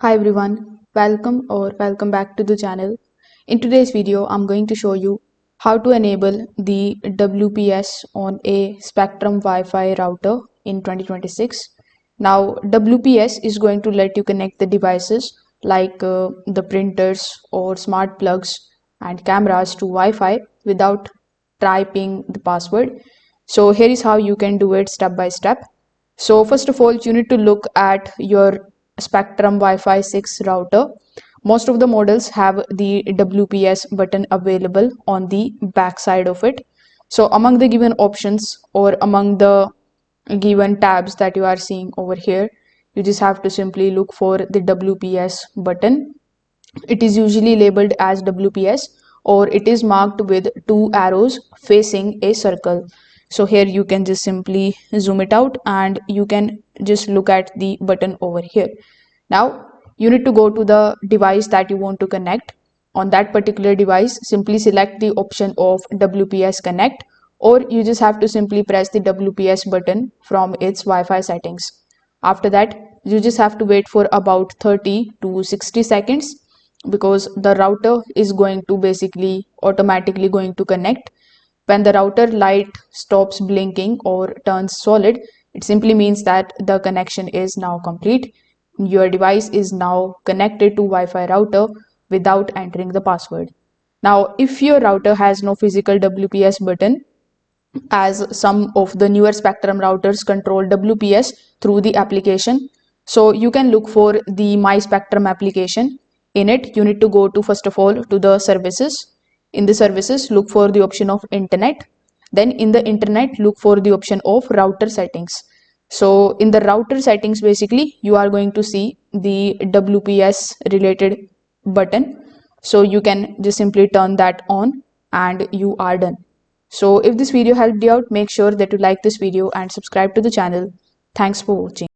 Hi everyone, welcome back to the channel. In today's video, I'm going to show you how to enable the WPS on a Spectrum Wi-Fi router in 2026. Now, WPS is going to let you connect the devices like the printers or smart plugs and cameras to Wi-Fi without typing the password. So here is how you can do it step by step. So first of all, you need to look at your Spectrum Wi-Fi 6 router. Most of the models have the WPS button available on the back side of it. So among the given options or among the given tabs that you are seeing over here, you just have to simply look for the WPS button. It is usually labeled as WPS or it is marked with two arrows facing a circle. So here you can just simply zoom it out and you can just look at the button over here. Now you need to go to the device that you want to connect. On that particular device, simply select the option of WPS connect, or you just have to simply press the WPS button from its Wi-Fi settings. After that, you just have to wait for about 30 to 60 seconds because the router is going to basically automatically going to connect. When the router light stops blinking or turns solid, it simply means that the connection is now complete. Your device is now connected to Wi-Fi router without entering the password. Now, if your router has no physical WPS button, as some of the newer Spectrum routers control WPS through the application. So you can look for the My Spectrum application. In it, you need to go to first of all to the services. In the services, look for the option of internet. Then in the internet, look for the option of router settings. So in the router settings, basically, you are going to see the WPS related button. So you can just simply turn that on and you are done. So if this video helped you out, make sure that you like this video and subscribe to the channel. Thanks for watching.